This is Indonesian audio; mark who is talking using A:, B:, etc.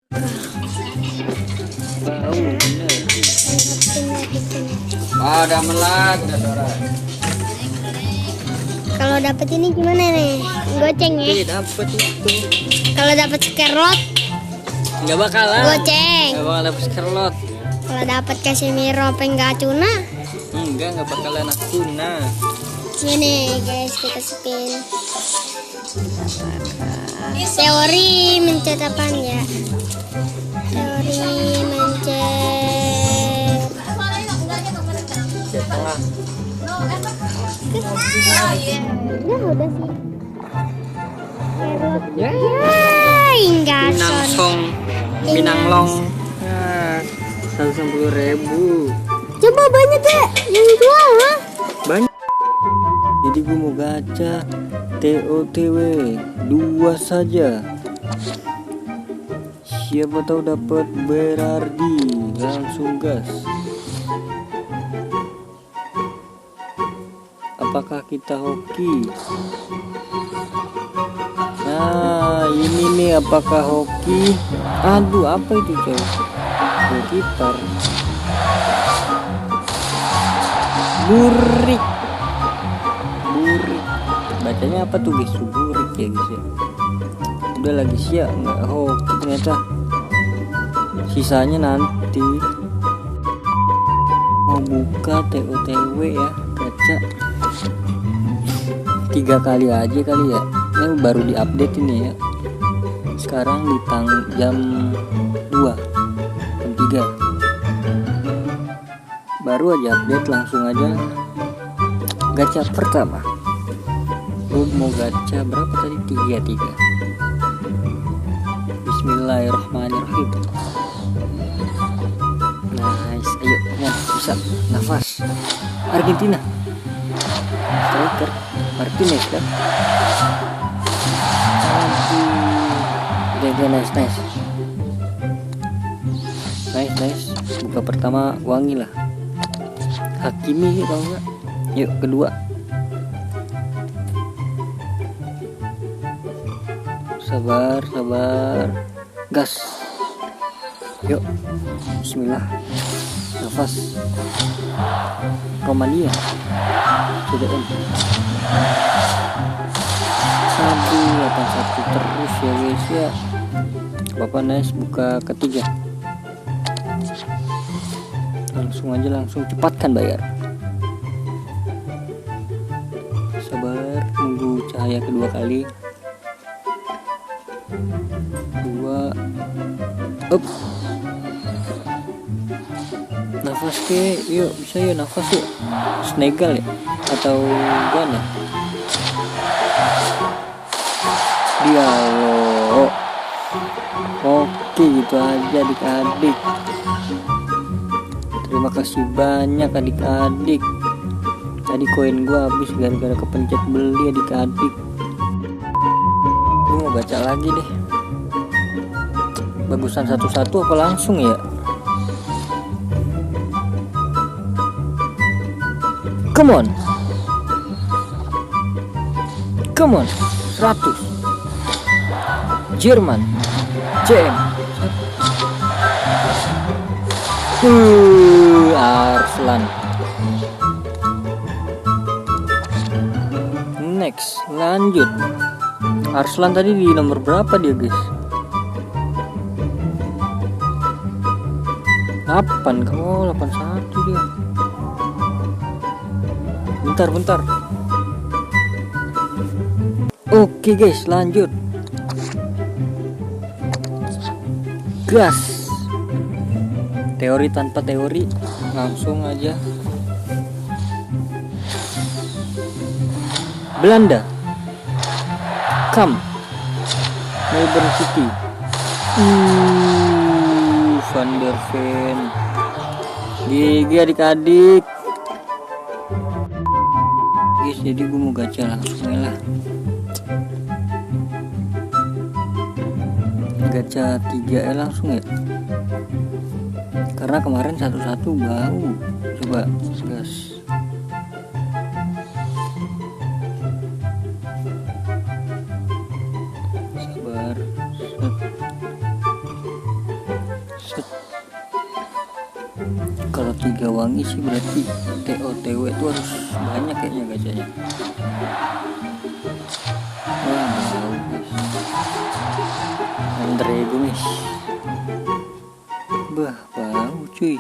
A: Bau bener. Ada melag, udah suara.
B: Kalau dapat ini gimana nih? Goceng ya?
A: Dapat itu.
B: Kalau dapat skerlot,
A: Nggak bakalan.
B: goceng.
A: Nggak bakal dapet skerlot.
B: Kalau dapat Casemiro Penggacuna,
A: Nggak bakalan aku. Nah,
B: sini guys kita spin. Teori mencet apaan ya? Teori mencet
A: di tengah.
B: udah sih.
A: Ya.
B: Enggak
A: Pinangsong, Pinanglong. Nah, 110.000.
B: Coba banyak ya yang jual ha?
A: Banyak. Jadi gue mau gacha TOTW 2 saja. Siapa tahu dapat Berardi, langsung gas. Apakah kita hoki? Nah, ini nih apakah hoki? Aduh, apa itu coy? Gitar. Burik. Bacanya apa tuh guys? Burik ya guys ya. Udah lagi siap, nggak hoki ternyata. Sisanya nanti. Mau buka TOTW ya, gacha 3 kali aja kali ya. Ini baru diupdate ini ya. Sekarang di jam 2, jam 3. Baru aja update, langsung aja gacha pertama. Mau gacha berapa tadi? 3. Bismillahirrahmanirrahim. Nice, ayo ya, bisa. Nafas Argentina, striker Martinez kan. Oke, nice. Buka pertama wangi lah. Hakimi kalau enggak. Yuk kedua. Sabar. Gas. Yuk. Bismillah. Nafas. Romania. CDM. 81 terus ya guys ya. Bapak nice, buka ketiga. Langsung cepatkan bayar. Sabar, nunggu cahaya kedua kali. 2. Up. Nafas ke, yuk bisa ya, nafas yuk. Senegal ya atau Ghana? Dialog. Oke, gitu aja adik-adik. Terima kasih banyak adik-adik. Tadi koin gua habis gara-gara kepencet beli adik-adik. Gua mau baca lagi deh. Bagusan satu-satu apa langsung ya? Come on 100 Jerman JM Arslan. Next, lanjut. Arslan tadi di nomor berapa dia guys? 8. Oh 81 dia. Bentar. Oke guys, lanjut. Gas. Teori tanpa teori, langsung aja. Belanda. Melbourne City. Van der Ven. GG adik-adik. Guys, jadi gue mau gacha langsung lah. Gacha 3 langsung ya. Karena kemarin satu-satu bau. Coba gas. Sabar. Set. Kalau 3 wangi sih berarti TOTW itu harus banyak kayaknya gacanya. Wah, bau guys. Andre guys. Bah, bau cuy.